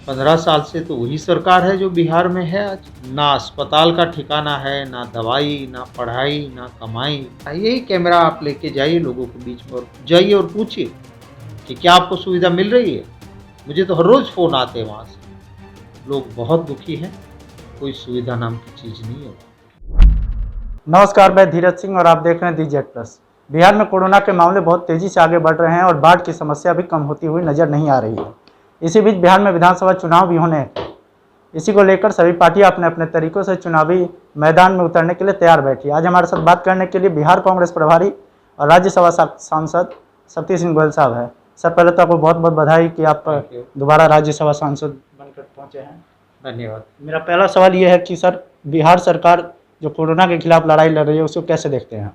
15 साल से तो वही सरकार है जो बिहार में है आज। ना अस्पताल का ठिकाना है, ना दवाई, ना पढ़ाई, ना कमाई। यही कैमरा आप लेके जाइए लोगों के बीच में और जाइए और पूछिए कि क्या आपको सुविधा मिल रही है। मुझे तो हर रोज़ फ़ोन आते हैं वहाँ से। लोग बहुत दुखी हैं, कोई सुविधा नाम की चीज़ नहीं है। नमस्कार, मैं धीरज सिंह और आप देख रहे हैं दी जेड प्लस। बिहार में कोरोना के मामले बहुत तेजी से आगे बढ़ रहे हैं और बाढ़ की समस्या भी कम होती हुई नजर नहीं आ रही है। इसी बीच बिहार में विधानसभा चुनाव भी होने हैं। इसी को लेकर सभी पार्टियां अपने अपने तरीकों से चुनावी मैदान में उतरने के लिए तैयार बैठी। आज हमारे साथ बात करने के लिए बिहार कांग्रेस प्रभारी और राज्यसभा सांसद शक्ति सिंह गोयल साहब है। सर, पहले तो आपको बहुत बहुत बधाई कि आप दोबारा राज्यसभा सांसद बनकर पहुंचे हैं। धन्यवाद। मेरा पहला सवाल ये है कि सर, बिहार सरकार जो कोरोना के खिलाफ लड़ाई लड़ रही है उसको कैसे देखते हैं?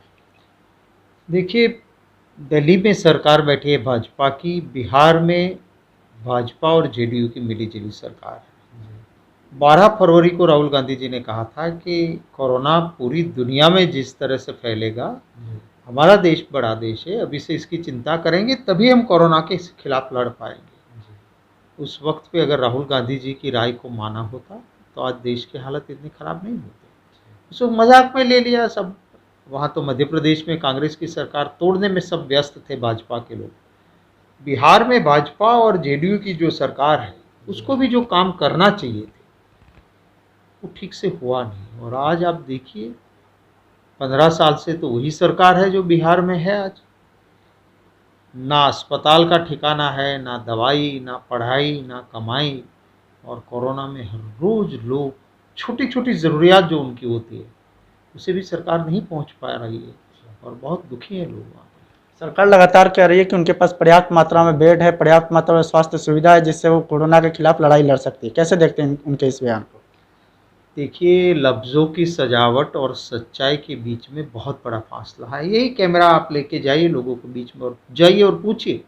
देखिए, दिल्ली में सरकार बैठी है भाजपा की, बिहार में भाजपा और जेडीयू की मिलीजुली सरकार है। 12 फरवरी को राहुल गांधी जी ने कहा था कि कोरोना पूरी दुनिया में जिस तरह से फैलेगा, हमारा देश बड़ा देश है, अभी से इसकी चिंता करेंगे तभी हम कोरोना के खिलाफ लड़ पाएंगे। उस वक्त पे अगर राहुल गांधी जी की राय को माना होता तो आज देश की हालत इतनी ख़राब नहीं होती। उसको मजाक में ले लिया सब। वहाँ तो मध्य प्रदेश में कांग्रेस की सरकार तोड़ने में सब व्यस्त थे भाजपा के लोग। बिहार में भाजपा और जेडीयू की जो सरकार है उसको भी जो काम करना चाहिए थे वो ठीक से हुआ नहीं। और आज आप देखिए, 15 साल से तो वही सरकार है जो बिहार में है आज। ना अस्पताल का ठिकाना है, ना दवाई, ना पढ़ाई, ना कमाई। और कोरोना में हर रोज़ लोग छोटी छोटी ज़रूरियात जो उनकी होती है उसे भी सरकार नहीं पहुंच पा रही है और बहुत दुखी हैं लोग वहाँ पर। सरकार लगातार कह रही है कि उनके पास पर्याप्त मात्रा में बेड है, पर्याप्त मात्रा में स्वास्थ्य सुविधा है जिससे वो कोरोना के खिलाफ लड़ाई लड़ सकती है। कैसे देखते हैं उनके इस बयान को? देखिए, लफ्ज़ों की सजावट और सच्चाई के बीच में बहुत बड़ा फासला है। यही कैमरा आप लेके जाइए लोगों के बीच में और जाइए और पूछिए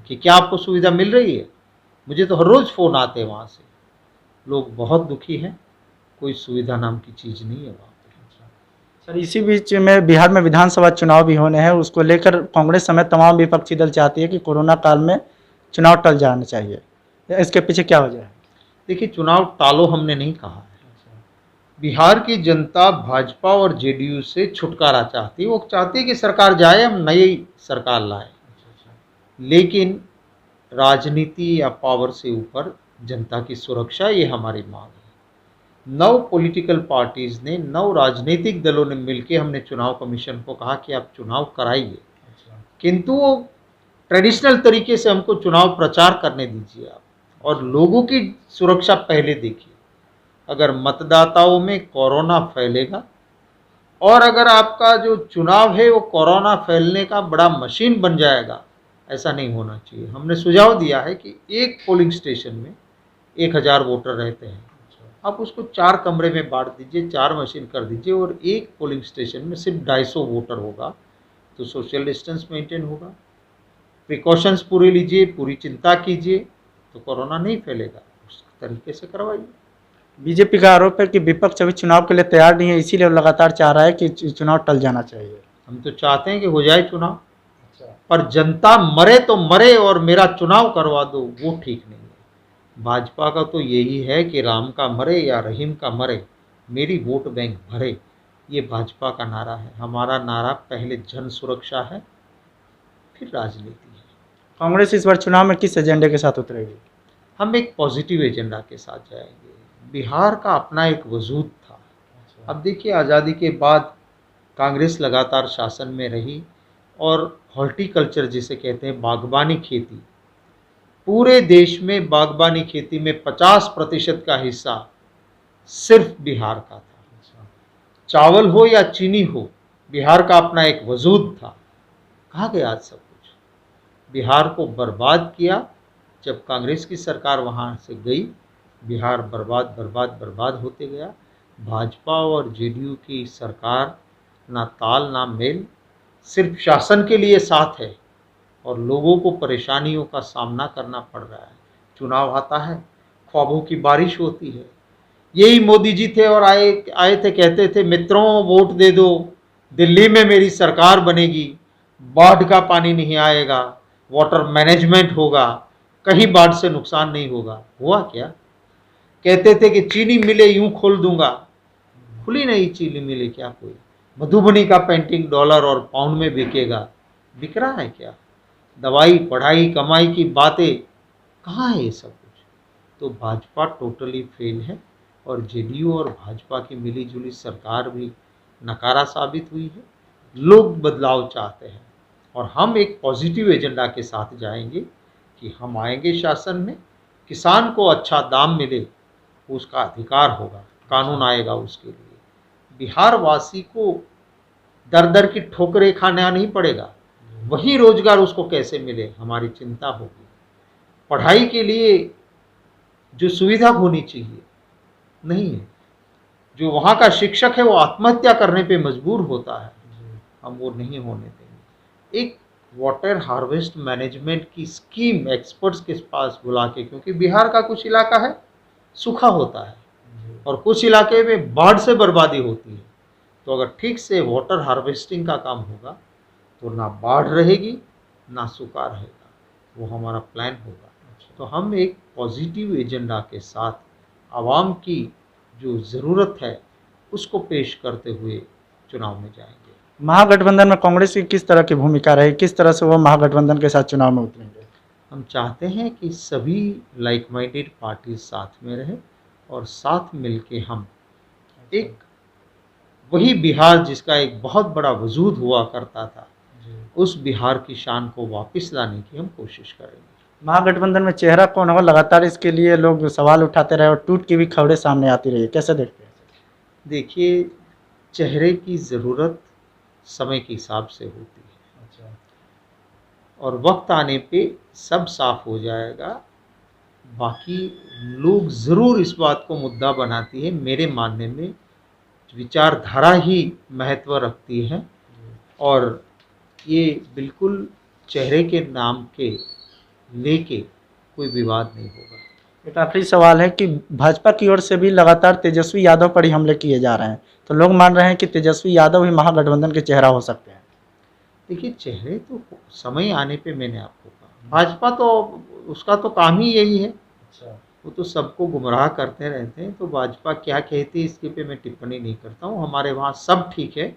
कि क्या आपको सुविधा मिल रही है। मुझे तो हर रोज़ फ़ोन आते हैं वहाँ से। लोग बहुत दुखी हैं, कोई सुविधा नाम की चीज़ नहीं है वहाँ पर। सर, इसी बीच में बिहार में विधानसभा चुनाव भी होने हैं, उसको लेकर कांग्रेस समेत तमाम विपक्षी दल चाहती है कि कोरोना काल में चुनाव टल जाना चाहिए। इसके पीछे क्या वजह है? देखिए, चुनाव टालो हमने नहीं कहा है। बिहार की जनता भाजपा और जेडीयू से छुटकारा चाहती है। वो चाहती है कि सरकार जाए, हम नई सरकार लाएं। लेकिन राजनीति या पावर से ऊपर जनता की सुरक्षा, ये हमारी मांग है। 9 पॉलिटिकल पार्टीज़ ने, 9 राजनीतिक दलों ने मिलकर हमने चुनाव कमीशन को कहा कि आप चुनाव कराइए, किंतु वो ट्रेडिशनल तरीके से हमको चुनाव प्रचार करने दीजिए आप, और लोगों की सुरक्षा पहले देखिए। अगर मतदाताओं में कोरोना फैलेगा और अगर आपका जो चुनाव है वो कोरोना फैलने का बड़ा मशीन बन जाएगा, ऐसा नहीं होना चाहिए। हमने सुझाव दिया है कि एक पोलिंग स्टेशन में 1000 वोटर रहते हैं, आप उसको 4 कमरे में बांट दीजिए, 4 मशीन कर दीजिए और एक पोलिंग स्टेशन में सिर्फ 250 वोटर होगा, तो सोशल डिस्टेंस मेंटेन होगा। प्रिकॉशंस पूरे लीजिए, पूरी चिंता कीजिए, तो कोरोना नहीं फैलेगा। उस तरीके से करवाइए। बीजेपी का आरोप है कि विपक्ष अभी चुनाव के लिए तैयार नहीं है, इसीलिए वो लगातार चाह रहा है कि चुनाव टल जाना चाहिए। हम तो चाहते हैं कि हो जाए चुनाव, पर जनता मरे तो मरे और मेरा चुनाव करवा दो, वो ठीक नहीं है। भाजपा का तो यही है कि राम का मरे या रहीम का मरे, मेरी वोट बैंक भरे। ये भाजपा का नारा है। हमारा नारा पहले जन सुरक्षा है, फिर राजनीति है। कांग्रेस इस बार चुनाव में किस एजेंडे के साथ उतरेगी? हम एक पॉजिटिव एजेंडा के साथ जाएंगे। बिहार का अपना एक वजूद था। अब देखिए, आज़ादी के बाद कांग्रेस लगातार शासन में रही और हॉर्टिकल्चर जिसे कहते हैं, बागबानी खेती, पूरे देश में बागबानी खेती में 50% का हिस्सा सिर्फ बिहार का था। चावल हो या चीनी हो, बिहार का अपना एक वजूद था। कहाँ गया आज सब कुछ? बिहार को बर्बाद किया जब कांग्रेस की सरकार वहाँ से गई। बिहार बर्बाद बर्बाद बर्बाद होते गया। भाजपा और जेडीयू की सरकार ना ताल ना मेल, सिर्फ शासन के लिए साथ है और लोगों को परेशानियों का सामना करना पड़ रहा है। चुनाव आता है, ख्वाबों की बारिश होती है। यही मोदी जी थे और आए थे, कहते थे मित्रों वोट दे दो, दिल्ली में मेरी सरकार बनेगी, बाढ़ का पानी नहीं आएगा, वाटर मैनेजमेंट होगा, कहीं बाढ़ से नुकसान नहीं होगा। हुआ क्या? कहते थे कि चीनी मिले यूं खोल दूंगा, खुली नहीं चीनी मिले क्या कोई? मधुबनी का पेंटिंग डॉलर और पाउंड में बिकेगा, बिक रहा है क्या? दवाई, पढ़ाई, कमाई की बातें, कहाँ है ये सब कुछ? तो भाजपा टोटली फेल है और जेडीयू और भाजपा की मिलीजुली सरकार भी नकारा साबित हुई है। लोग बदलाव चाहते हैं और हम एक पॉजिटिव एजेंडा के साथ जाएंगे कि हम आएंगे शासन में, किसान को अच्छा दाम मिले, उसका अधिकार होगा, कानून आएगा उसके लिए। बिहार वासी को दर दर की ठोकरें खाना नहीं पड़ेगा, वही रोजगार उसको कैसे मिले, हमारी चिंता होगी। पढ़ाई के लिए जो सुविधा होनी चाहिए नहीं है, जो वहाँ का शिक्षक है वो आत्महत्या करने पे मजबूर होता है, हम वो नहीं होने देंगे। एक वाटर हार्वेस्ट मैनेजमेंट की स्कीम एक्सपर्ट्स के पास बुला के, क्योंकि बिहार का कुछ इलाका है सूखा होता है और कुछ इलाके में बाढ़ से बर्बादी होती है, तो अगर ठीक से वाटर हार्वेस्टिंग का काम होगा तो ना बाढ़ रहेगी ना सूखा रहेगा, वो हमारा प्लान होगा। तो हम एक पॉजिटिव एजेंडा के साथ आवाम की जो ज़रूरत है उसको पेश करते हुए चुनाव में जाएंगे। महागठबंधन में कांग्रेस की किस तरह की भूमिका रही, किस तरह से वो महागठबंधन के साथ चुनाव में उतरेंगे? हम चाहते हैं कि सभी लाइक माइंडेड पार्टी साथ में रहे और साथ मिलके हम एक वही बिहार जिसका एक बहुत बड़ा वजूद हुआ करता था, उस बिहार की शान को वापस लाने की हम कोशिश करेंगे। महागठबंधन में चेहरा कौन होगा, लगातार इसके लिए लोग सवाल उठाते रहे और टूट की भी खबरें सामने आती रही, कैसे देखते हैं? देखिए, चेहरे की ज़रूरत समय के हिसाब से होती है और वक्त आने पे सब साफ हो जाएगा। बाकी लोग ज़रूर इस बात को मुद्दा बनाती है, मेरे मानने में विचारधारा ही महत्व रखती है और ये बिल्कुल चेहरे के नाम के लेके कोई विवाद नहीं होगा। एक आखिरी सवाल है कि भाजपा की ओर से भी लगातार तेजस्वी यादव पर ही हमले किए जा रहे हैं, तो लोग मान रहे हैं कि तेजस्वी यादव ही महागठबंधन के चेहरा हो सकते हैं। देखिए, चेहरे तो समय आने पे मैंने आपको कहा, भाजपा तो उसका तो काम ही यही है, वो तो सबको गुमराह करते रहते हैं। तो भाजपा क्या कहती है इसके पे मैं टिप्पणी नहीं करता हूँ। हमारे वहाँ सब ठीक है,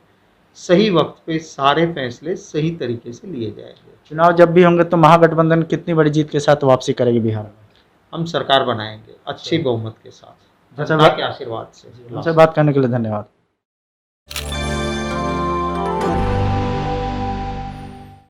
सही वक्त पे सारे फैसले सही तरीके से लिए जाएंगे। चुनाव जब भी होंगे तो महागठबंधन कितनी बड़ी जीत के साथ वापसी करेगी बिहार में? हम सरकार बनाएंगे अच्छी बहुमत के साथ, अच्छा, जनता के आशीर्वाद से। हमसे बात करने के लिए धन्यवाद।